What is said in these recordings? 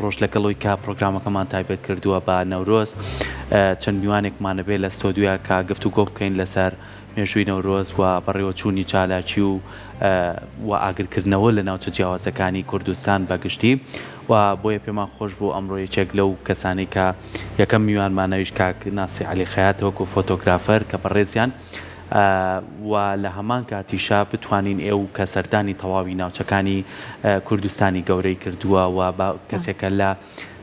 ڕۆژ لەگەڵۆی کا پرۆگرامەکەمان تایبەت کردووە بە نەورۆز چەند میوانێکمانە بێ لە ستۆدیویا کە گفتوگۆ بکەین لەسەر مێژووی نەورۆز و بەڕێوەچوونی چالاکی و ئاگرکردنەوە لە ناوچە جیاوازەکانی کوردستان بەگشتی و بۆیە پێمان خۆش بوو ئەمڕۆ یەکێک لەو کەسانی کە یەکەم میوانمانەویش کاک ناسی عەلی خەیات وەکو فۆتۆگرافەر کە بەڕێزیان و لە هەمان کاتیشا بتوانین ئێو کە سەردانی تەواوی ناوچەکانی کوردستانی گەورەی کردووە و بە کەسێکە لە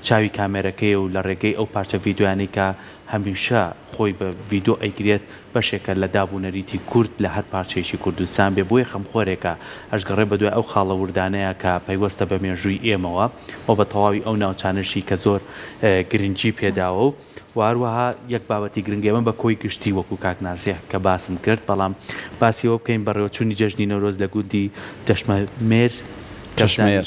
چاوی کامێرەکەی و لە ڕێگەی ئەو پارچە ڤیددیویانی کە هەمیشە خۆی بە ڤیددیۆ ئەیگرێت بەشێکە لە دابوونەریتی کورد لە هەر پارچەیەکی کوردستان بێ بۆیە خەمخۆرێکە ئەشگەڕێ بە دوای ئەو خاڵە وردانەیە کە پەیوەستە بە مێژووی ئێمەوە و بە تەواوی ئەو ناوچانشی کە زۆر گرنگی پێداوە و واروەها یەک بابەتی گرنگێمە بە کۆی گشتی وەکو کاک ناسیح کە باسم کرد بەڵام باسیەوە بکەین بەڕێوەچوونی جەژنی نەورۆز لە گوندی دەشمەمێر چەشمێر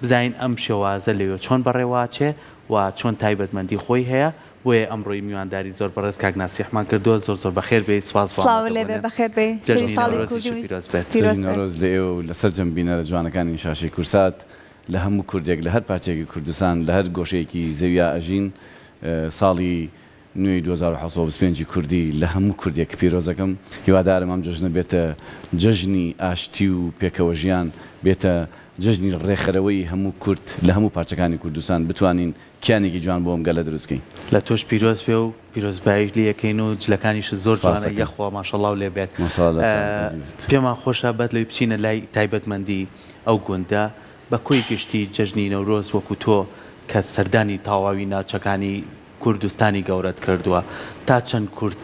بزین ئەم شێوازە لەوێ چۆن بەڕێواچێ و چۆن تایبەتمەندی خۆی هەیە بۆیە ئەمڕۆی میوانداری زۆر بەڕێز کاک ناسیحمان کردووە زۆر بەخێر بێ سواز نەورۆز لە ئێوە لەسەر جەمبینەرە جوانەکانی شاشەی کورسات لە هەموو کوردێک لە هەر پارچێکی کوردستان لە هەر گۆشەیەکی زەویا ئەژین ساڵی نوێی 2025 کوردی لە هەموو کوردێک پیرۆزەکەم هیوادارم ئەم جژنە بێتە جژنی ئاشتی و پێکەوە ژیان بێتە جژنی ڕێخەرەوەی هەموو کورد لە هەموو پارچەکانی کوردستان بتوانین کیانێکی جوان بۆ ئەم گەلە دروستکەین لە تۆش پیرۆز بێ و پیرۆزبایی لەکەین و جلەکانیش زۆر جوانە یەخوا ماشەڵڵا و لێ بێت پێمان خۆشە بەت لەوی بچینە لای تایبەتمەندی ئەو گوندە بە کۆی گشتی جەژنی نەورۆز وەکو تۆ کە سەردانی تاواوی ناوچەکانی کوردستانی گەورەت کردووە تا چەند کورد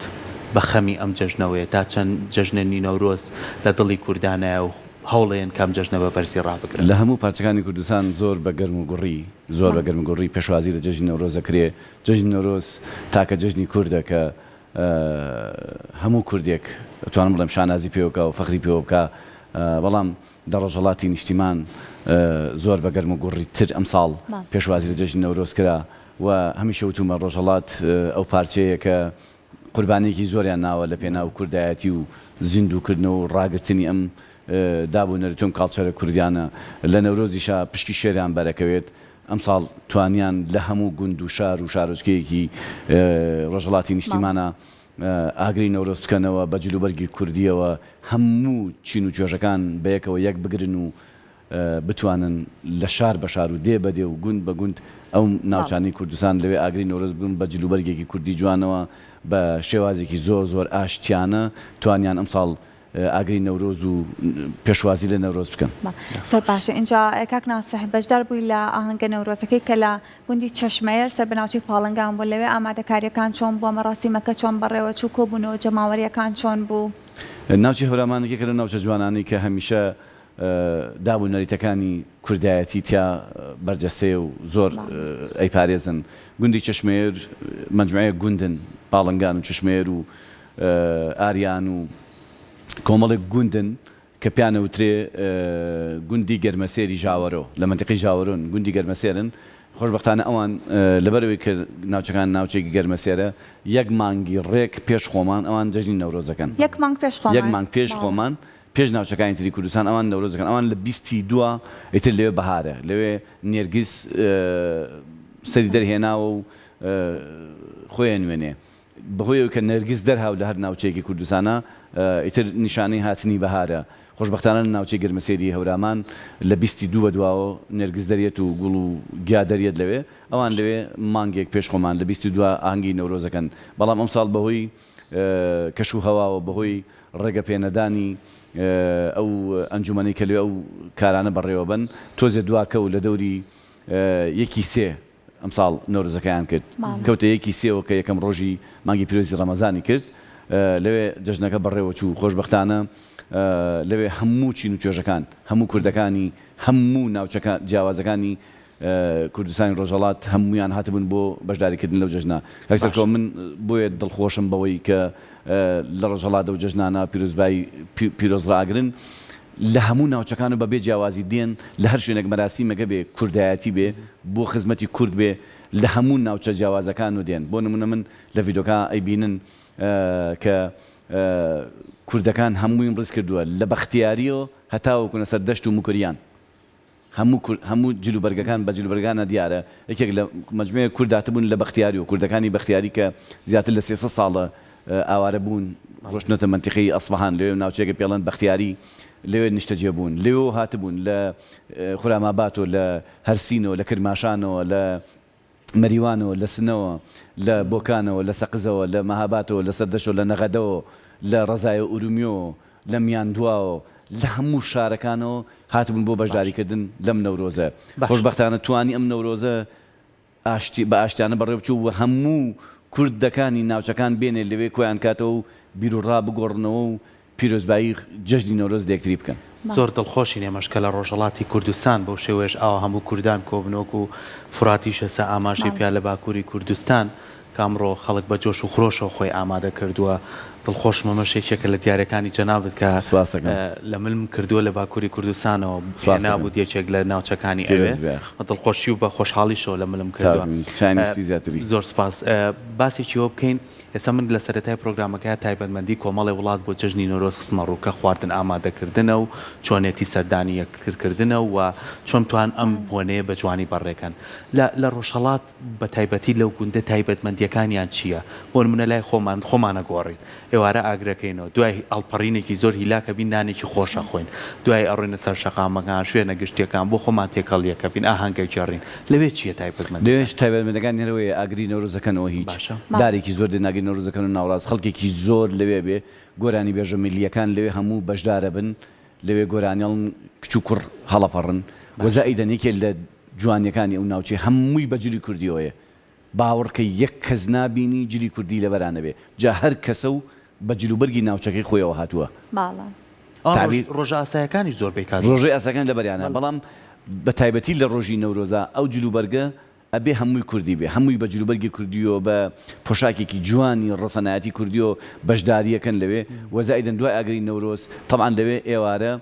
بە خەمی ئەم جەژنەوەیە تا چەند جەژنێنی نەورۆز لە دڵی کوردانایە و هەوڵێن کەم جەژنە بە بەرزی ڕابگرن لە هەموو پارچەکانی کوردستان زۆر بە گەرم و گوڕی زۆر بە گەرم و گوڕی پێشوازی لە جەژنی نەورۆز دەکرێ جەژنی نەورۆز تاکە جەژنی کوردە کە هەموو کوردێک توانم بڵێم شانازی پێ بکە و فەخری پێوە بکە بەڵام دە ڕۆژهەڵاتی نیشتیمان زۆر بە گەرم و گوڕی تر ئەم ساڵ پێشوازی لە جەژنی نەورۆز کرا و هەمیشە وتومە ڕۆژهەڵات ئەو پارچەیە کە قوربانێکی زۆریان ناوە لە پێناو کوردایەتی و زیندووکردنەوە و ڕاگررتنی ئەم دابوونەرتۆم کاڵچەرە کوردیانە لە نەورۆزیشا پشکی شێریان بەرەکەوێت ئەم ساڵ توانیان لە هەموو گوند و شار و شارۆچکەیەکی ڕۆژهەڵاتی نیشتیمانە ئاگری نەورۆز بکەنەوە بە جلوبەرگی کوردیەوە هەموو چین و توێژەکان بەیەکەوە یەک بگرن و بتوانن لە شار بە شار و دێ بەدێ و گوند بە گوند ئەو ناوچانی کوردستان لەوێ ئاگری نەورۆز بن بە جلوبەرگێکی کوردی جوانەوە بە شێوازێکی زۆر ئاشتیانە توانیان ئەم ساڵ ئاگری نەورۆز و پێشوازی لە نەورۆز بکەن زۆر باشە اینجا کاک ناسیح بەشدار بووی لە ئاهەنگە نەورۆزەکەی کە لە گوندی چەشمێر سەر بەناوچەی پاڵنگان بوو لەوێ ئامادەکاریەکان چۆن بووە مەراسیمەکە چۆن بەڕێوەچوو کۆبوونەوە جەماوەریەکان چۆن بوو ناوچی هەورامانێکێکە لە ناوچە جوانانەی کە هەمیشە دابوونەریتەکانی کوردایەتی تیا بەرجەستەیە و زۆر ئەیپارێزن گوندی چەشمێر مەجموعەیە گوندن پاڵنگان و چەشمێر و ئاریان و کۆمەڵێک گوندن کە پیانەوترێ گوندی گەرمەسێری ژاوەرۆ لە منتیقی ژاوەرۆن گوندی گەرمەسێرن خۆشبەختانە ئەوان لەبەرەوەی کە ناوچەکان ناوچێکی گەرمەسێرە یەک مانگی ڕێک پێش خۆمان ئەوان جەژنی نەورۆزەکەن یەک مانگ پێش خۆمان پێش ناوچەکانی تری کوردستان ئەوان نەورۆزەکەن ئەوان لە 22 ئیتر لەوێ بەهارە لەوێ نێرگیز سەری دەرهێناوە و خۆیان نوێنێ بەهۆیەوە کە نەرگیز دەرهاو لە هەر ناوچەیەکی کوردستانە ئیتر نیشانەی هاتنی بەهارە خۆشبەختانە ناوچەی گەرمەسێری هەورامان لە 22 بەدواوە نێرگیز دەرێت و گوڵ و گیا دەرێت لەوێ ئەوان لەوێ مانگێک پێش خۆمان لە 22 ئاهەنگی نەورۆزەکەن بەڵام ئەم ساڵ بەهۆی کەش و هەواوە بەهۆی ڕێگە پێنەدانی ئەو ئەنجومەنەی کە لێ ئەو کارانە بەڕێوە بن تۆزێ دواکە و لە دەوری یەکی سێ ئەم ساڵ نەورۆزەکەیان کرد کەوتە یەکی سێەوە کە یەکەم ڕۆژی مانگی پیرۆزی ڕەمەزانی کرد لەوێ جەژنەکە بەڕێوە چوو خۆشبەختانە لەوێ هەموو چین و توێژەکان هەموو کوردەکانی هەموو ناوچەکان جیاوازەکانی کوردستانی ڕۆژهەڵات هەمویان هاتبوون بۆ بەشداریکردن لەو جەژنە کاکسەرکەوە من بۆیە دڵخۆشم بەوەی کە لە ڕۆژهەڵات و جەژنانە پیرۆزبایی پیرۆز ڕاگرن لە هەموو ناوچەکان و بەبێ جیاوازی دێن لە هەر شوێنێک مەراسیمەکە بێ کوردایەتی بێ بۆ خزمەتی کورد بێ لە هەموو ناوچە جیاوازەکان و دێن بۆ نمونە من لە ڤیدۆکە ئەیبینن کە کوردەکان هەمووی ڕست کردووە لە بەختیاریەوە هەتاوەکوونە سەر دەشت و موکریان هەموو جلوبەرگەکان بە جلوبەرگانە دیارە یەکێک لە مجموعەیە کورداتبوون لە بەختیاری و کوردەکانی بەختیاری کە زیاتر لە 300 ساڵە ئاوارە بوون ڕۆشنەتە منتیقی ئەسفەهان لەوێ ناوچەیەکە پێڵەن بەختیاری لەوێ نیشتەجێ بوون لەوێ هاتبوون لە خوراماباتۆ لە هەرسینەوە لە کرماشانەوە لە مەریوانەوە لە سنەوە لە بۆکانەوە لە سەقزەوە لە مەهاباتەوە لە سەردەشەوە لە نەغەدەوە لە ڕەزای ئورومیۆ لە میاندواوە لە هەموو شارەکانەوە هاتبوون بۆ بەشداریکردن لەم نەورۆزە خۆشبەختانە توانی ئەم نەورۆزە بە ئاشتیانە بەڕێ بچوو و هەموو کوردەکانی ناوچەکان بێنێ لەوێ کۆیان کاتەوە و بیرروڕا بگۆڕنەوە و پیرۆزبایی جەژنی نەورۆز دێکتری بکەن زۆر دڵخۆشی نێمەشکە لە ڕۆژهڵاتی کوردستان بەو شێوەیەش ئاوا هەموو کوردان کۆبنۆک و فراتیشە سە ئاماژەی پیا لە باکووری کوردستان کامڕۆ خەڵک بە جۆش و خۆشەوە خۆی ئامادە کردووە دڵخۆش مەمەشێکێکە لە دیارەکانی جەنابەت کە لە ملم کردووە لە باکووری کوردستانەوە نابوو یەکێک لە ناوچەکانی ئەوێ دڵخۆشی و بە خۆشحاڵیشەوە لە ملم کردووە زۆر سپاس باسێکی ئەوە بکەین ئێستا من لە سەرەتای پرۆگرامەکە تایبەتمەندی کۆمەڵی وڵات بۆ جەژنی نۆرۆز خستمە ڕووکە خواردن ئامادەکردنە و چۆنێتی سەردانی یەکترکردنە و چۆن توان ئەم بۆنەیە بە جوانی بەڕێکەن لە ڕۆژهەڵات بە تایبەتی لەو گوندە تایبەتمەندیەکانیان چییە بۆ نمونە لای خۆمانە گۆڕین ئێوارە ئاگرەکەینەوە دوای هەڵپەڕینێکی زۆر هیلاکە بین نانێکی خۆشە خۆین دوای ئەڕێنە سەر شەقامەکان شوێنە گشتیەکان بۆ خۆمان تێکەڵیەکە بین ئاهەنگە جێڕین لەوێ چییە تایبەتمەند لەوێش تایبەتمەندەکان هێرەوەی ئاگری نەورۆزەکەنەوە هیچ دارێکی زۆر دێناگری نەورۆزەکەن و ناوڕاست خەڵکێکی زۆر لەوێ بێ گۆرانی بێژە میلیەکان لەوێ هەموو بەشدارە بن لەوێ گۆرانیڵ کچ و کوڕ هەڵەپەڕن وەزائیدەنێکێک لە جوانیەکانی ئەو ناوچەی هەمووی بەجلی کوردیەوەیە باوەڕکە یەک کەس نابینی جلی کوردی لەبەرانە بێ جا هەر کەسە و بە جلوبەرگی ناوچەکەی خۆیەوە هاتووە ڕۆژە ئاسایەکانی زۆر بێکات ڕۆژەی ئاسەکان لەبەریانە بەڵام بە تایبەتی لە ڕۆژی نەورۆزە ئەو جلوبەرگە ئەبێ هەمووی کوردی بێ هەمووی بە جلوبەرگی کوردیۆ بە پۆشاکێکی جوانی ڕسەنایەتی کوردیۆ بەشداریەکەن لەوێ وەزایدەن دوای ئاگری نەورۆز تەمان لەوێ ئێوارە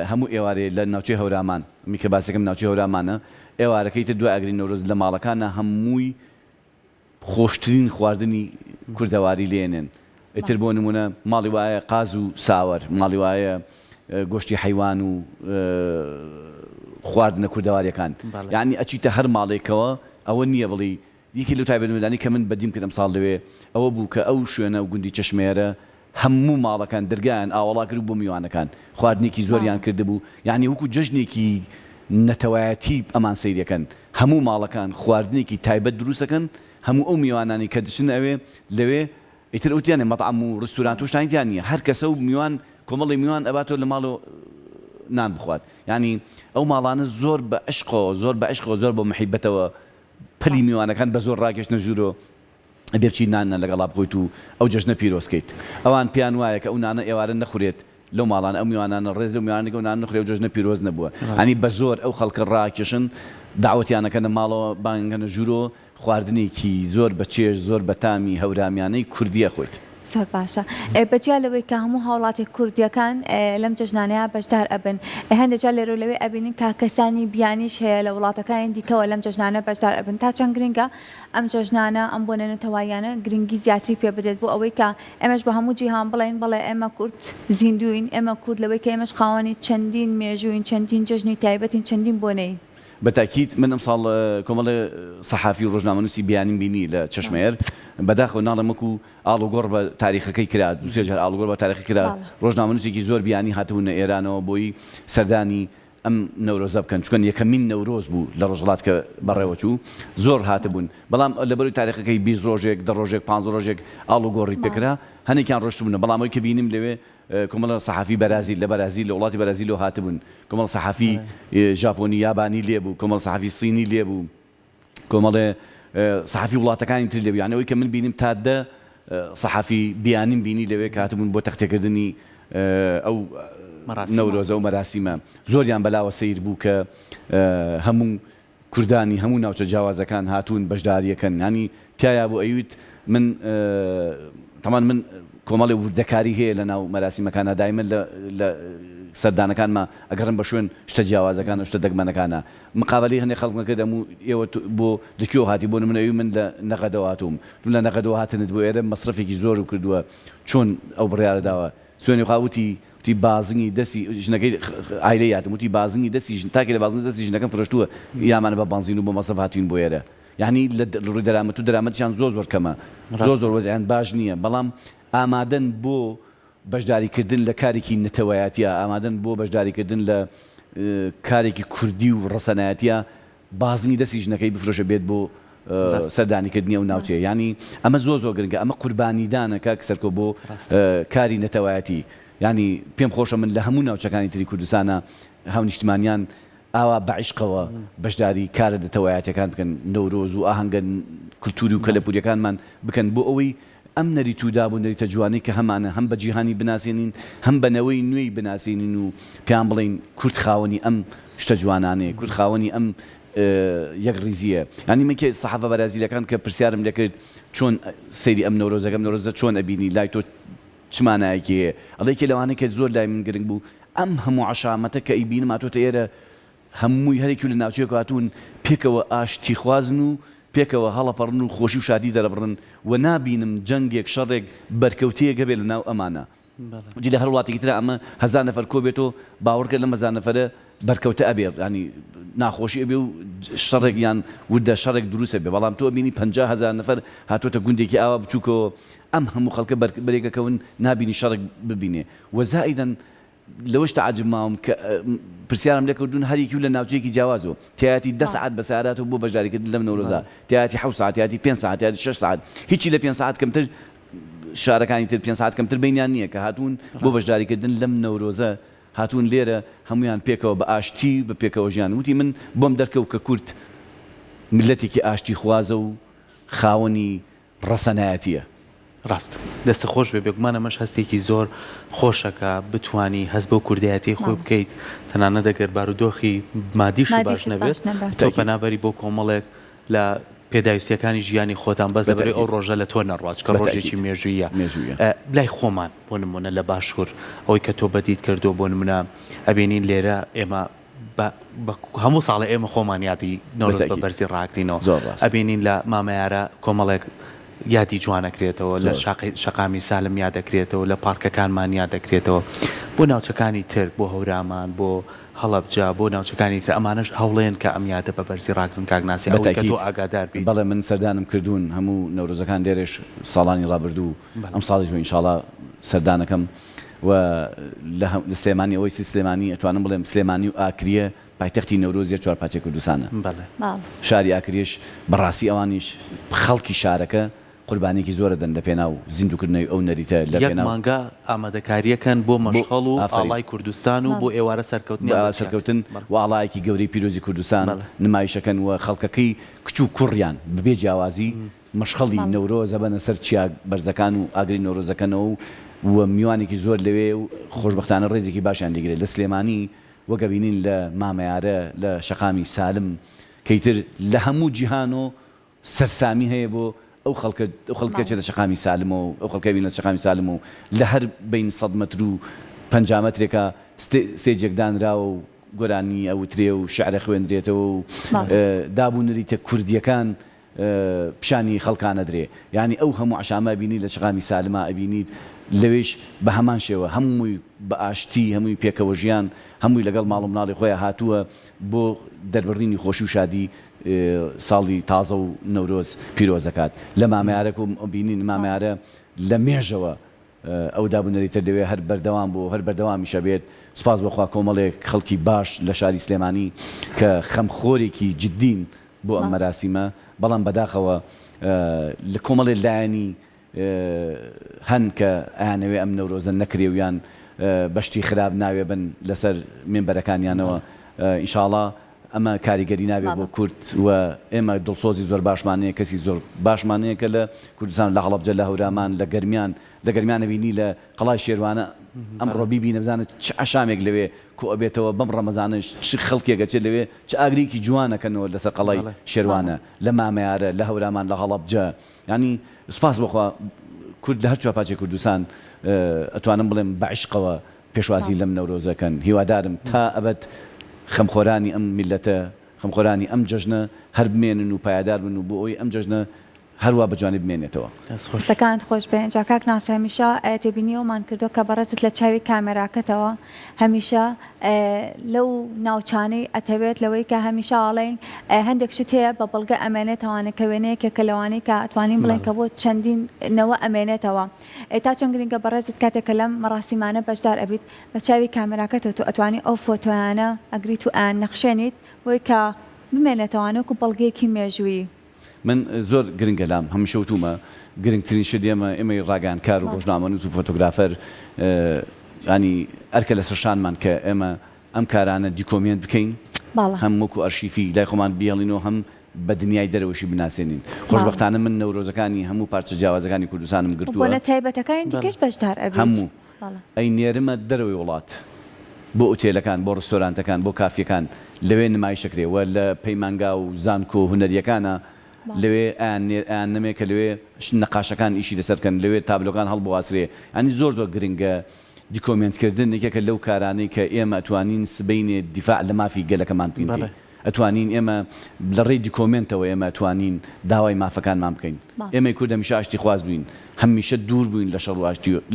هەموو ئێوارێ لە ناوچەی هەورامان میکە باسەکەم ناوچەی هەورامانە ئێوارەکەیتە دوای ئاگری نەورۆز لە ماڵەکانە هەمووی خۆشترین خواردنی کوردەواری لێنن ئیتر بۆ نمونە ماڵی وایە قاز و ساوەر ماڵی وایە گۆشتی حیوان و خواردنە کوردەواریەکان یعنی ئەچیتە هەر ماڵێکەوە ئەوە نییە بڵی یەکی لەو تایبەتمەندانی کە من بەدیم کردم ساڵ لەوێ ئەوە بوو کە ئەو شوێنە و گوندی چەشمێرە هەموو ماڵەکان دەرگایان ئاوەڵا کرد بۆ میوانەکان خواردنێکی زۆریان کردبوو یعنی وەکو جەژنێکی نەتەوایەتی ئەمان سەیرەکەن هەموو ماڵەکان خواردنێکی تایبەت دروستەکەن هەموو ئەو میوانانی کە دەچن ئەوێ لەوێ ئیتر ئەوتیانێ مەطعەم و ڕستوران توشتانیان نییە هەر کەسە و میوان کۆمەڵی میوان ئەباتۆ لە ماڵ نان بخوات یعنی ئەو ماڵانە زۆر بە عشقەوە زۆر بە محیبەتەوە پەلی میوانەکان بە زۆر ڕاکێشنە ژوورۆ ئەبێ بچی نانە لەگەڵا بخۆیت و ئەو جەژنە پیرۆزکەیت ئەوان پیان وایە کە ئەو نانە ئێوارە نەخورێت لەو ماڵان ئەو میوانانە ڕێز لەو میوانەکە و نان نەخورێ و جەژنە پیرۆز نەبووە ینی بە زۆر ئەو خەڵکە ڕاکێشن داوەتیانەکەنە ماڵەوە بانگەنە ژوورۆ خواردنێکی زۆر بە چێژ زۆر بە تامی هەورامیانەی کوردیە خۆیت زۆر باشە بەجیا لەوەی کە هەموو هاوڵاتی کوردیەکان لەم جەژنانەیە بەشدار ئەبن هەندێکجار لێرە لەوێ ئەبینین کاکەسانی بیانیش هەیە لە وڵاتەکانی دیکەوە لەم جەژنانە بەشدار ئەبن تا چەند گرنگە ئەم جەژنانە ئەم بۆنێنەتەواییانە گرنگی زیاتری پێ بدێت بۆ ئەوەی کە ئێمەش بە هەموو جیهان بڵێن بڵێ ئێمە کورد زیندوین ئێمە کورد لەوەی کە ئێمەش خاوەنی چەندین مێژووین چەندین جەژنی تایبەتین چەندین بۆنەین بەتاکیت من ئەم ساڵ کۆمەڵە سەحافی و ڕۆژنامەنووسی بیانیم بینی لە چەشمێر بەداخەوە ناڵم وەکو ئاڵوگۆڕ بە تاریخەکەی کرا دوسێ جار ئاڵوگۆڕ بە تاریخی کرا ڕۆژنامەنووسێکی زۆر بیانی هاتوونە ئێرانەوە بۆی سەردانی ئەم نەورۆزە بکەن چکەن یەکەمین نەورۆز بوو لە ڕۆژهڵات کە بەڕێوەچوو زۆر هاتبوون بەڵام لەبەروی تاریخەکەی 20 ڕۆژێک 10 ڕۆژێک 5 ڕۆژێک ئاڵوگۆڕی پێکرا هەنێکیان ڕۆشتبوونە بەڵام ئەوی کە بینیم لەوێ کۆمەڵە سەحافی بەرازیل لە بەرازیل لە وڵاتی بەرازیلەوە هاتبوون کۆمەڵ سەحافی ژاپۆنی یابانی لێبوو کۆمەڵ سەحافی سینی لێبوو کۆمەڵێ سەحافی وڵاتەکانی تر لێبوو یعنی ئەوەی کە من بینیم تا دە سەحافی بیانیم بینی لەوێ کە هاتبوون بۆ تەختێکردنی ئەو نەورۆزە و مەراسیمە زۆریان بەلاوە سیر بوو کە هەموو کوردانی هەموو ناوچە جیاوازەکان هاتوون بەشداریەکەن ینی تایە بۆ ئەویت من تەمان من کۆمەڵی وردەکاری هەیە لە ناو مەراسیمەکانە دایمەن لە سەردانەکانمە ئەگەڕم بە شوێن شتە جیاوازەکان و شتە دەگمەنەکانە مقابلی هەندێک خەڵکەکە دەموو ئێوە بۆ لەکوێ هاتی بۆ نمونەوی من لە نەغەدەوە هاتووم لە نەغەدەوە هاتنت بۆ ئێرە مەصرفێکی زۆر و کردووە چۆن ئەو بڕیارە داوە سوێنی خاوتی بازنگی دەستی ژنەکەی ئایرە یادم وتی بازنگی دەستی تاکە لە بازنگی دەستی ژنەکەم فرۆشتووە یامانە بە بانزین و بۆ مەسەف هاتوین بۆ ئێرە یعنی لە ڕووی دەرامەت و دەرامەتیان زۆر کەمە زۆر وەزیان باش نییە بەڵام ئامادەن بۆ بەشداریکردن لە کارێکی نەتەوایەتیە ئامادەن بۆ بەشداریکردن لە کارێکی کوردی و ڕەسەنایەتیە بازنگی دەستی ژنەکەی بفرۆشە بێت بۆ سەردانیکردنی و ناوچێ ینی ئەمە زۆر گرنگە ئەمە قوربانیدانە کاک سەرکۆ بۆ کاری نەتەوایەتی ینی پێم خۆشە من لە هەموو ناوچەکانی تری کوردستانە هاونیشتمانیان ئاوا بەعیشقەوە بەشداری کارە دەتەوایەتەکان بکەن نەورۆز و ئاهەنگە کولتوری و کەلەپوریەکانمان بکەن بۆ ئەوەی ئەم نەریتوودا بوو نەریتە جوانەی کە هەمانە هەم بە جیهانی بناسیێنین هەم بەنەوەی نوێی بناسیێنین و پێیان بڵین کورد خاوەنی ئەم شتە جوانانەیە کورد خاوەنی ئەم یەک ڕیزیە ینی مەکە سەحەفە بەرازیلەکان کە پرسیارم لێ کرد چۆن سەیری ئەم نەورۆزە چۆن ئەبینی لای تۆ چمانایەکێ ئەڵێ کە لەوانەیە کە زۆر لای من گرنگ بوو ئەم هەموو عەشامەتە کە ئەیبینم هاتوۆتە ئێرە هەمووی هەرێکی لە ناوچەیەک هاتوون پێکەوە ئاشتی خوازن و پێکەوە هەڵەپەڕن و خۆشی و شادی دەرەبڕن و نابینم جەنگێک شەڕێک بەرکەوتەیەک هەبێت لە ناو ئەمانە وتی لە هەر وڵاتێکی ترە ئەمە 1000 نەفەر کۆ بێتەوە باوەڕکرد لەم 1000 نەفەرە بەرکەوتە ئەبێ ینی ناخۆشی ئەبێ و شەڕێک یان وردە شەڕێک دروستە بێ بەڵام تۆ بینی 50000 نەفەر هاتوۆتە گوندێکی ئاوا بچووکەوە ئەم هەموو خەڵکە بەرێکەکەون نابینی شەڕێک ببینێ وەزائیدەن لەوەش تەعەجب ماوم کە پرسیارم لێ کردوون هەریەکی لە ناوچەیەکی جیاوازەوە تایەتی 10 ساعت بە سەعادات و بۆ بەشداریکردن لەم نەورۆزە تایەتی 7 ساعت تایەتی 5 ساعت تایەتی 6 ساعت هیچی لە 5 ساعت کەمتر شارەکانی تر 5 ساعت کەمتر بینیان نییە کە هاتوون بۆ بەشداریکردن لەم نەورۆزە هاتوون لێرە هەمویان پێکەوە بە ئاشتی بە پێکەوە ژیان وتی من بۆم دەرکەوت کە کورد ملەتێکی ئاشتی خوازە و خاوەنی ڕەسەنایەتیە ڕاست دەستە خۆش بێ بێگومانە مەش هەستێکی زۆر خۆشەکە بتوانی هەست بۆ کوردایەتی خۆی بکەیت تەنانە دەگەر بارودۆخی مادیش و باش نەبێت تۆ پەنابەری بۆ کۆمەڵێک لە پێداویستیەکانی ژیانی خۆتان بەس دەبێت ئەو ڕۆژە لە تۆ نەڕات کە ڕۆژێکی مێژوویە لای خۆمان بۆ نمونە لە باشوور ئەوەی کە تۆ بەدیت کردو بۆ نمونە ئەبینین لێرە ئێمە هەموو ساڵی ئێمە خۆمان یادی نۆرۆز بە بەرزی ڕاکتینەوە ئەبینین لە مامەیارە کۆمەڵێک یادی جوانەکرێتەوە لە شەقامی سالم یادەکرێتەوە لە پارکەکانمان یادەکرێتەوە بۆ ناوچەکانی تر بۆ هەورامان بۆ هەڵەبجا بۆ ناوچەکانی تر ئەمانەش هەوڵێن کە ئەم یادە بە بەرزی ڕاکردن کاگناسی ئەوەی کە تۆ ئاگادار بیت بەڵێ من سەردانم کردوون هەموو نەورۆزەکان لێرەش ساڵانی ڕابردوو ئەم ساڵیش ئینشاڵڵا سەردانەکەم و لە سلێمانی ئەوەی سلێمانی ئەتوانم بڵێم سلێمانی و ئاکریە پایتەختی نەورۆزیە چوارپاچێ کوردستانە شاری ئاکریش بەڕاستی ئەوانیش خەڵکی شارەکە قوربانێکی زۆرە دەن لە پێناو زیندوکردنەوەی ئەو نەریتە لە پێناو مانگا ئامادەکاریەکەن بۆ مەشغەڵ و ئاڵای کوردستان و بۆ ئێوارە سەرکەوتن و ئاڵایەکی گەورەی پیرۆزی کوردستان نمایشەکەن و خەڵکەکەی کچ و کوڕیان ببێ جیاوازی مەشغەڵی نەورۆزە بەنە سەر چیا بەرزەکان و ئاگری نەورۆزەکەنەوە و میوانێکی زۆر لەوێ و خۆشبەختانە ڕێزێکی باشیان لێگرێت لە سلێمانی وەگە بینین لە مامەیارە لە شەقامی سالم کەیتر لە هەموو جیهان و سەرسامی هەیە بۆ ئەو خەڵکە چێتە شەقامی سالم و ئەو خەڵکە بینە شەقامی سالم و لە هەر بین 100 مەتر و 50 مەترێکە سێجێکدانراوە و گۆرانی ئەوترێ و شعرە خوێندرێتەوە و دابوونەریتە کوردیەکان پیشانی خەڵکانە درێ یعنی ئەو هەموو عەشامە بینی لە شەقامی سالمە ئەبینیت لەوێش بە هەمان شێوە هەمووی بە ئاشتی هەمووی پێکەوە ژیان هەمووی لەگەڵ ماڵ و مناڵی خۆیان هاتووە بۆ دەربڕینی خۆشی و شادی ساڵی تازە و نەورۆز پیرۆزەکات لە مامەیارەك و بینین مامەیارە لە مێژەوە ئەو دابوونەریتە دەوێ هەر بەردەوام بۆ هەر بەردەوامیشە بێت سوپاس بەخوا کۆمەڵێک خەڵکی باش لە شاری سلێمانی کە خەمخۆرێکی جددین بۆ ئەم مەراسیمە بەڵام بەداخەوە لە کۆمەڵێ لایەنی هەن کە ئەیانەوێ ئەم نەورۆزە نەکرێ و یان بەشتی خراپ ناوێ بن لەسەر مێنبەرەکانیانەوە ئینشاڵڵا ئەمە کاریگەری نابێت بۆ کورد و ئێمە دڵسۆزی زۆر باشمانەیە کەسی زۆر باشمانەیە کە لە کوردستان لە هەڵەبجە لە هەورامان لە گەرمیانە بینی لە قەڵای شێروانە ئەمڕۆ بیبینە بزانێت چ عەشامێک لەوێ کۆ ئەبێتەوە بەم ڕەمەزانش چ خەڵکێکە چێت لەوێ چ ئاگرێکی جوانەکەنەوە لەسەر قەڵای شێروانە لە مامەیارە لە هەورامان لە هەڵەبجە ینی سوپاس بخوا کورد لە هەر چوارپاچێ کوردستان ئەتوانم بڵێم بەعشقەوە پێشوازی لەم نەورۆزەکەن هیوادارم تا ئەبەت خەمخۆرانی ئەم میلەتە خەمخۆرانی ئەم جەژنە هەر بمێنن و پایدار بن و بۆ ئەوی ئەم جەژنە هەروە بەجوانی بمێنێتەوە. قسەکانت خۆش بێ اینجا کاک ناسە هەمیشە تێبینیەوەمان کردو کە بەڕێزت لە چاوی کامێراکەتەوە هەمیشە لەو ناوچانەی ئەتەوێت لەوەی کە هەمیشە ئاڵێن هەندێک شت هەیە بە بەڵگە ئەمێنێتەوانە کە وێنەیەکە کە لەوانەی کە ئەتوانین بڵێن کە بۆ چەندین نەوە ئەمێنێتەوە تا چەند گرنگە بەڕێزت کاتێک کە لەم مەراسیمانە بەشدار ئەبیت بە چاوی کامێراکەتەوە تو ئەتوانی ئەو فۆتۆیانە ئەگریت و ئەیان نەخشێنیت بۆی کە بمێنێتەوانە و بەڵگەیەکی مێژووی. من زۆر گرنگە لام هەمیشە وتومە گرنگترین شت ئێمەی ڕاگەیاندکار و ڕۆژنامەنووس و فۆتۆگرافەر ینی ئەرکە لە سەرشانمان کە ئێمە ئەم کارانە دیکۆمنت بکەین هەم وەکو ئەرشیفی لای خۆمان بیاڵینەوە هەم بە دنیای دەرەوەشی بناسێنین. خۆشبەختانە من نەورۆزەکانی هەموو پارچە جیاوازەکانی کوردستانم گرتووە بۆ تایبەتەکانی دیکەش بەشدار ئەبێت هەموو ئەی نێرمە دەرەوەی وڵات بۆ ئوتێلەکان بۆ ڕستۆرانتەکان بۆ کافیەکان لەوێ نمایشەکرێەوە لە پەیمانگا و زانکۆ و هونەریەکانە لەوێ ئەیان نەمێ کە لەوێ نەقاشەکان ئیشی لەسەرکەن لەوێ تابلۆکان هەڵبواسرێ ئەنی زۆر گرنگە دیکۆمنتکردن یەکێکە لەو کارانەی کە ئێمە ئەتوانین سبەینێ دیفاع لە مافی گەلەکەمان بکەین ئەتوانین ئێمە لە ڕێی دیکۆمنتەوە ئێمە ئەتوانین داوای مافەکانمان بکەین ئێمەی کورد هەمیشە ئاشتی خواز بووین هەمیشە دوور بووین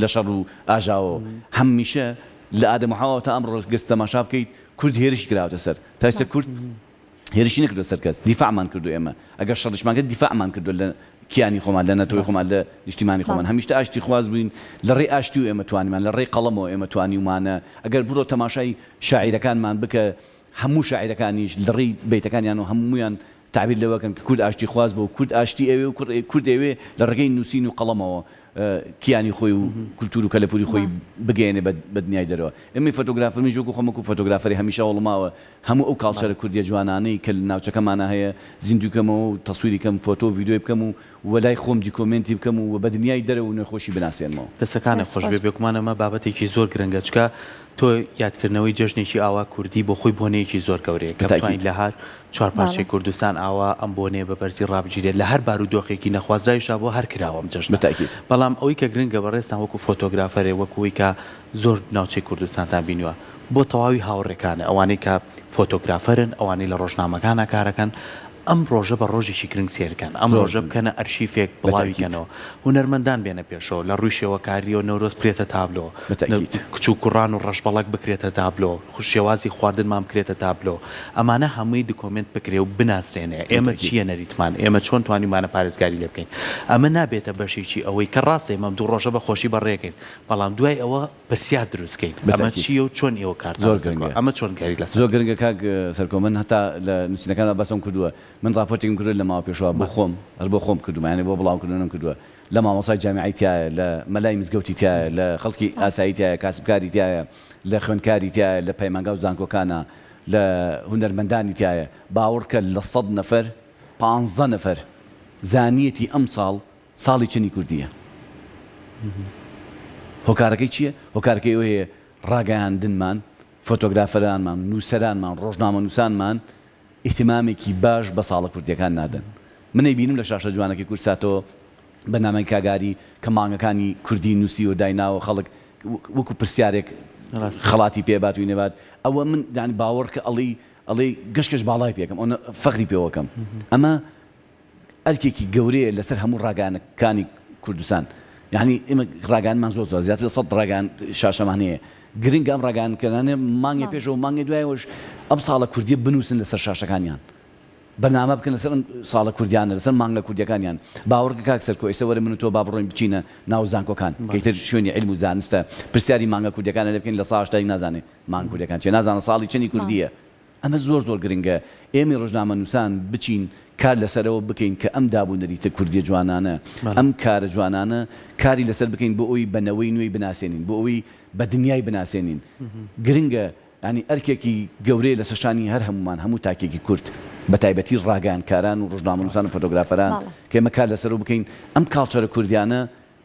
لە شەڕ و ئاژاوە هەمیشە لە ئادەمەحاوە تا ئەمڕۆ گەست تەماشا بکەیت کورد هێرشی کراوەتە سەر تا ئێستا کورد هێرشی نەکردو سەر کەس دیفاعمان کردو ئێمە ئەگەر شەڕیشمان کرد دیفاعمان کردو لە کیانی خۆمان لە نەتەوەی خۆمان لە نیشتیمانی خۆمان هەمیشە ئاشتی خواز بووین لە ڕێی ئاشتی و ئێمە توانیمان لە ڕێی قەڵەمەوە ئێمە توانیمانە ئەگەر بڕۆ تەماشای شاعیرەکانمان بکە هەموو شاعیرەکانیش لە ڕێی بەیتەکانیان و هەمویان تعبیر لەوەکەن کە کورد ئاشتی خواز بۆ کورد ئاشتی ئەوێ و کورد ئەوێ لە ڕێگەی نووسین و قەڵەمەوە کیانی خۆی و کولتور و کەلەپوری خۆی بگەێنێ بە دنیای دەرەوە ئێمەی فۆتۆگرافەر من ژۆکو خۆمەکو فۆتۆگرافەری هەمیشە وڵماوە هەموو ئەو کاڵچەرە کوردیە جوانانەی کە ناوچەکەمانە هەیە زیندووکەمەوە و تەسویری کەم فۆتۆ ڤیدیۆی بکەم و وەلای خۆم دیکۆمنتی بکەم و بە دنیای دەرەوە و نەخۆشی بناسێنمەوە. دەسەکانە خۆش بێ بێکمانەمە بابەتێکی زۆر گرنگە چکە تۆ یادکردنەوەی جەژنێکی ئاوا کوردی بۆ خۆی بۆنەیەکی زۆر گەورەیە کە بتوانین لە هەر چوار پارچەی کوردستان ئاوا ئەم بۆنێ بە بەرزی ڕابگیرێت لە هەر بارودۆخێکی نەخوازرایشا بۆ هەر کراوەم جەژن بەڵام ئەوەی کە گرنگە بەڕێستان وەکو فۆتۆگرافەرێ وەکوی کە زۆر ناوچەی کوردستانتان بینیوە بۆ تەواوی هاوڕێکانە ئەوانەی کە فۆتۆگرافەرن ئەوانەی لە ڕۆژنامەکانە کارەکەن ئەم ڕۆژە بە ڕۆژێکی گرنگ سێرکەن ئەم ڕۆژە بکەنە ئەرشیفێک بڵاویکەنەوە هونەرمەندان بێنە پێشەوە لە ڕووی شێوەکاری و نەورۆز بکرێتە تابلۆ کچ و کوڕان و ڕەشبەڵک بکرێتە تابلۆ خوشێوازی خواردنمان بکرێتە تابلۆ ئەمانە هەمووی دیکۆمنت بکرێ و بناسرێنێ ئێمە چییە نەریتمان ئێمە چۆن توانیمانە پارێزگاری لێ بکەین ئەمە نابێتە بەشێکی ئەوەی کە ڕاستێ مەم دوو ڕۆژە بە خۆشی بەڕێکەین بەڵام دوای ئەوە پرسیار دروستکەین ئەمە چییە و چۆن ئێوە کار ئەمە چۆن گەری لە زۆر گرنگە کاک سەرکۆمن هەتا لە نووسینەکانە بەسم کردووە من راپۆرتێکم کرد لە ماوە پێشەوە بۆ خۆم هەر بۆ خۆم کردومانێ بۆ بڵاوکردنم کردووە لە مامۆسای جامیعی تایە لە مەلای مزگەوتی تایە لە خەڵکی ئاسایی تایە کاسبکاری تایە لە خوێندکاری تایە لە پەیمانگا و زانکۆکانە لە هونەرمەندانی تایە باوەڕکە لە 100 نەفەر 15 نەفەر زانیەتی ئەم ساڵی چنی کوردیە هۆکارەکەی چییە؟ هۆکارەکەی ئەوەیە ڕاگەیاندنمان فۆتۆگرافەرانمان نووسەرانمان ڕۆژنامە نووسانمان ئیحتیمامێکی باش بە ساڵە کوردیەکان نادەن منەی بینم لە شاشە جوانەکەی کورساتەوە بەنامەی کاگاری کە مانگەکانی کوردی نووسی و دایناوە خەڵک وەکو پرسیارێک خەڵاتی پێبات و نێبات ئەوە من دانی باوەڕ کە ئەڵێ گەشتکەش باڵای پێکەم ئەو فەخری پێوەکەم ئەمە ئەرکێکی گەورەیە لەسەر هەموو ڕاگەیانەکانی کوردستان یعنی ئێمە ڕاگەیانمان زۆر زیاتر 100 ڕاگەیان شاشەمان هەیە گرنگ ئەم ڕاگەیانکردانە مانگی پێشەوە مانگی دوایەوەش ئەم ساڵە کوردیە بنووسن لەسەر شاشەکانیان بەنامە بکەن لەسەر ساڵە کوردیانە لەسەر مانگ لە کوردیەکانیان باوەڕکە کاک سەرکۆ ئێستا وەرە من و تۆ با بڕۆین بچینە ناو زانکۆکان کەیتر شوێنی علم و زانستە پرسیاری مانگە کوردیەکانە لێ بکەین لە ساڵ هەشتادی نازانێ مانگ کوردیەکان چێ نازانە ساڵی چەندی کوردیە ئەمە زۆر گرنگە ئێمە ڕۆژنامە نووسان بچین کار لەسەرەوە بکەین کە ئەم دابوونەریتە کوردیە جوانانە ئەم کارە جوانانە کاری لەسەر بکەین بۆ ئەوی بەنەوەی نوێی بناسێنین بۆ ئەوی بە دنیای بناسێنین گرنگە ینی ئەرکێکی گەورەیە لە سەرشانی هەر هەمومان هەموو تاکێکی کورد بە تایبەتی ڕاگەیاندکاران و ڕۆژنامە نووسان و فۆتۆگرافەران کە ئێمە کار لەسەرەوە بکەین ئەم کاڵچەرە کوردیانە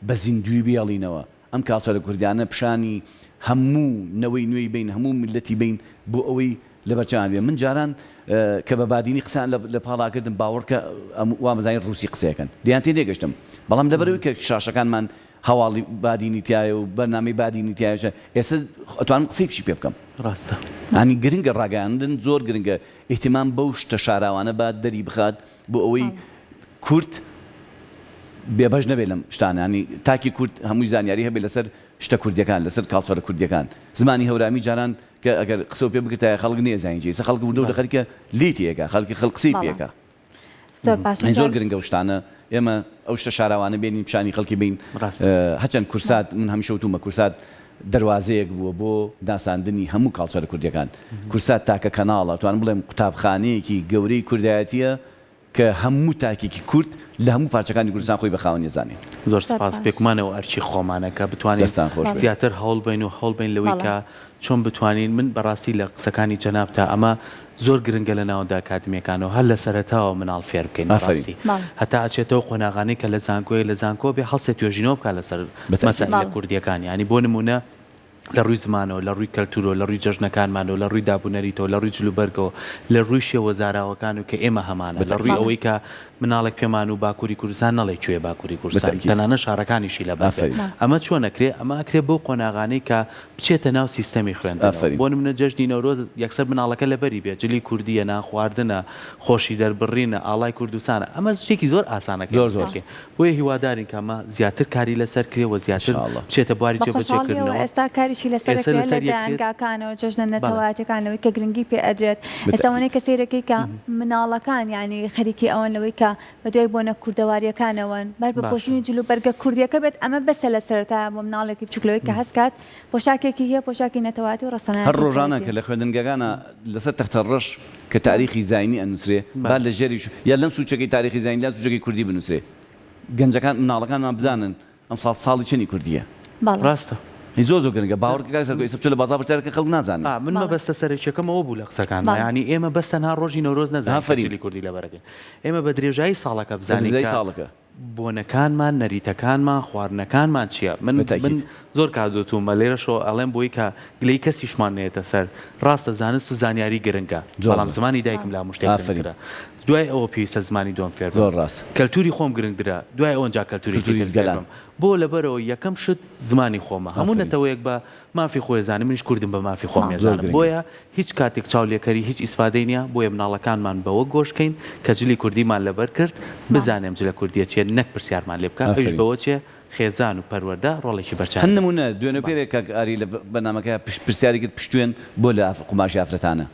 بە زیندوی بیاڵینەوە ئەم کاڵچەرە کوردیانە پیشانی هەموو نەوەی نوێی بین هەموو ملەتی بین بۆ ئەوەی لەبەرچاوان بێ من جاران کە بە بادینی قسان لە پاڵاکردن باوەڕکە وامەزانین ڕووسی قسەکەن دیان تێ نێگەشتم بەڵام لەبەرەوەی کە شاشەکانمان هەواڵی بادینی تایە و بەرنامەی بادینی تایە ئێستا ئەتوانم قسەی پشی پێ بکەم ڕاستە ئەنی گرنگە ڕاگەیاندن زۆر گرنگە ئیحتیمام بەو شتە شاراوانە با دەری بخات بۆ ئەوەی کورد بێبەش نەبێت لەم شتانە ینی تاکی کورد هەمووی زانیاری هەبێت لەسەر شتە کوردیەکان لەسەر کاڵچۆرە کوردیەکان زمانی هەورامی جاران کە ئەگەر قسە پێ بکرێت خەڵک نێزانیجێ سە خەڵک بوو دەخەریکە لیتیەکە خەڵکی خەڵقسی پێەکە زۆر گرنگە شتانە ئێمە ئەو شتە شاراوانە بێنین پیشانی خەڵکی بین هەچەند کورسات من هەمیشە وتومە کورسات دەواازەیەک بووە بۆ داساندنی هەموو کاڵچۆرە کوردیەکان کورسات تاکە کەناڵە توان بڵێم قوتابخانەیەکی گەورەی کوردایەتیە کە هەموو تاکێکی کورد لە هەموو پارچەکانی کوردستان خۆی بەخاوەن نێزانێ زۆر سپاس پێکمانەوە ئەرچی خۆمانەکە بتوانین زیاتر هەوڵ بین و هەوڵ بین لەوەی کە چۆن بتوانین من بەڕاستی لە قسەکانی جەناب تا ئەمە زۆر گرنگە لە ناوەدا ئاکادمیەکانەوە هەر لە سەرەتاوە مناڵ فێر بکەین بەڕاستی هەتا ئەچێتەوە قۆناغانەی کە لە زانکۆی لە زانکۆ بێ هەڵسێ توێژینەوە بکات لەسەر مەسەلە کوردیەکان ینی بۆ نمونە لە ڕووی زمانەوە لە ڕووی کەلتورۆ لە ڕووی جەژنەکانمانەوە لە ڕووی دابوونەریتەوە لە ڕووی جلوبەرگەوە لە ڕووی شێوە زاراوەکان و کە ئێمە هەمانە لە ڕووی ئەوەی کە مناڵێک پێمان و باکووری کوردستان نەڵێ کوێ باکووری کوردستان تەنانە شارەکانیشی لە بەفر ئەمە چۆن نەکرێ ئەمە ئەکرێ بۆ قۆناغانەی کە بچێتە ناو سیستەمی خوێندنەوە بۆ نمونە جەژنی نەورۆز یەکسەر مناڵەکە لەبەری بێت جلی کوردیە ناخواردنە خۆشی دەربڕینە ئاڵای کوردستانە ئەمە شتێکی زۆر ئاسانەکە زۆر بۆیە هیوادارین کە ئەمە زیاتر کاری لەسەر کرێەوە زیاتر بچێتە بواری جێبەجێکردنەوە ئێستا کاریشی لەسەر دەنگاکانەوە جەژنە نەتەواتەکانەوەی کە گرنگی پێ ئەدرێت ئێستاوانەیە کە سیرەکەی کە مناڵەکان ینی خەریکی ئەوەن لەوەی کە بەدوای بۆنە کوردەواریەکانەوەن بەر بە پۆشینی جلوبەرگە کوردیەکە بێت ئەمە بەسە لە سەرەتا بۆ مناڵێکی بچووکلەوەی کە هەستکات پۆشاکێکی هەیە پۆشاکی نەتەواتی و ڕەسەنایەتی هەر ڕۆژانە کە لە خوێندنگەکانە لەسەر تەختە ڕەش کە تاریخی زاینی ئەنووسرێ با لە ژێریش یا لەم سوچەکەی تاریخی زاینی یا سوچەکەی کوردی بنووسرێ گەنجەکان مناڵەکانمان بزانن ئەم ساڵی چنی کوردیە ڕاستە زۆر زۆر گرنگە باوەڕکە سەرگۆی سەبچە لە بازار بچارەکە خەڵک نازانن من مەبەستە سەرچەکەمەوە بوو لە قسەکان ینی ئێمە بەستەنها ڕۆژی نەورۆز نەزانین فەریلی کوردی لەبەرەکەین ئێمە بە درێژایی ساڵەکە بزانین ساڵەکە بۆنەکانمان نەریتەکانمان خواردنەکانمان چییە من زۆر کادۆتومە لێرەشەوە ئەڵێم بۆی کە گلەی کەسیشمان نێتە سەر ڕاستە زانست و زانیاری گرنگە بەڵام زمانی دایکم لا مشتێکرا دوای ئەوە پێویستە زمانی دۆم فێر زۆر ڕاست کەلتوری خۆم گرنگدرا دوای ئەوەنجا کەلتوری گەلام بۆ لەبەرەوە یەکەم شت زمانی خۆمە هەموو نەتەوەیەک بە مافی خۆی زانم منیش کوردم بە مافی خۆم ێزانم بۆیە هیچ کاتێک چاولێکەری هیچ ئیسفادەی نییە بۆیە مناڵەکانمان بەوە گۆشکەین کە جلی کوردیمان لەبەر کرد بزانێم جلە کوردیە چیە نەک پرسیارمان لێ بکە ئەوش بەوە چێ خێزان و پەروەردە ڕۆڵێکی بەرچاو هەن نمونە دوێنێ پێرێک کە ئاری لە بەنامەکە پرسیاری کرد پشتوێن بۆ لە قوماشی ئافرەتانە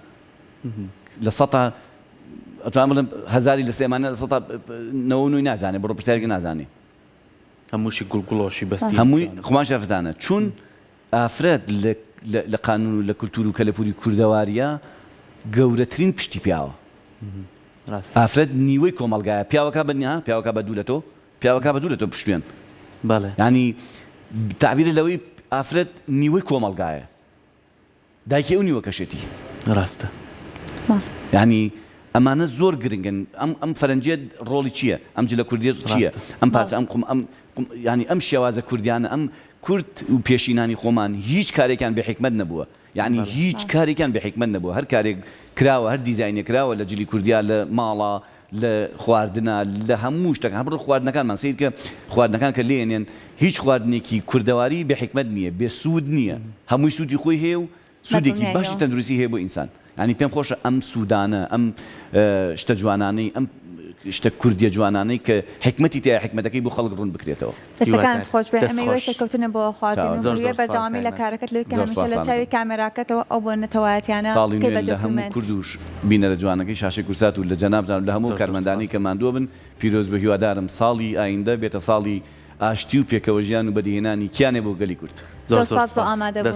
لە سەتا ئەتوان بڵێم هەزاری لە سلێمانە لە سەتا 90 نازانێ بڕۆ پرسیارێکی نازانێ هەمووشی گوڵگوڵۆشی بەستی هەمووی قوماشی ئافرەتانە چون ئافرەت لە قانون و لە کولتور و کەلەپوری کوردەواریە گەورەترین پشتی پیاوە ئافرەت نیوەی کۆمەڵگایە پیاوەکە بەنیا پیاوەکە بە دوو لە تۆ پیاوەکە بە دوو لە تۆ پشتوێن ینی تعبیرە لەوەی ئافرەت نیوەی کۆمەڵگایە دایکی ئەو نیوە کەشێتی ڕاستە ینی ئەمانە زۆر گرنگن ئەم فەرەنجیە ڕۆڵی چییە ئەم جلە کوردی چییە ئەم پارچە ینی ئەم شێوازە کوردیانە ئەم کورد و پێشینانی خۆمان هیچ کارێکیان بە حکمت نەبووە یعنی هیچ کارێکیان بە حکمت نەبووە هەر کارێک کراوە هەر دیزاینە کراوە لە جلی کوردیا لە ماڵە لە خواردنە لە هەموو شتەکان هەبڕ خواردنەکانمان سیر کە خواردنەکان کە لێنێن هیچ خواردنێکی کوردەواری بە حکمت نییە بێ سوود نییە هەمووی سوودی خۆی هەیە و سوودێکی باشی تەندروستی هەیە بۆ ئینسان ینی پێم خۆشە ئەم سوودانە ئەم شتە جوانانەی ئەم شتە کوردیە جوانانەی کە حکمەتی تیا حکمەتەکەی بۆ خەڵک ڕوون بکرێتەوە دەستەکان خۆش بێ ئەمە وێستە کەوتنە بۆ خوازیێ بەردەوامی لە کارەکەت لەوەی کە هەمیشە لە چاوی کامێراکەتەوە ئەو بۆ نەتەوایەتیانە ساڵی لە هەموو کوردوش بینەرە جوانەکەی شاشی کورسات و لە جەنابتان لە هەموو کارمەندانی کە ماندووە بن پیرۆز بە هیوادارم ساڵی ئایندە بێتە ساڵی ئاشتی و پێکەوە ژیان و بەدیهێنانی کیانێ بۆ گەلی کورد زۆر سپاس بۆ ئامادەبوون.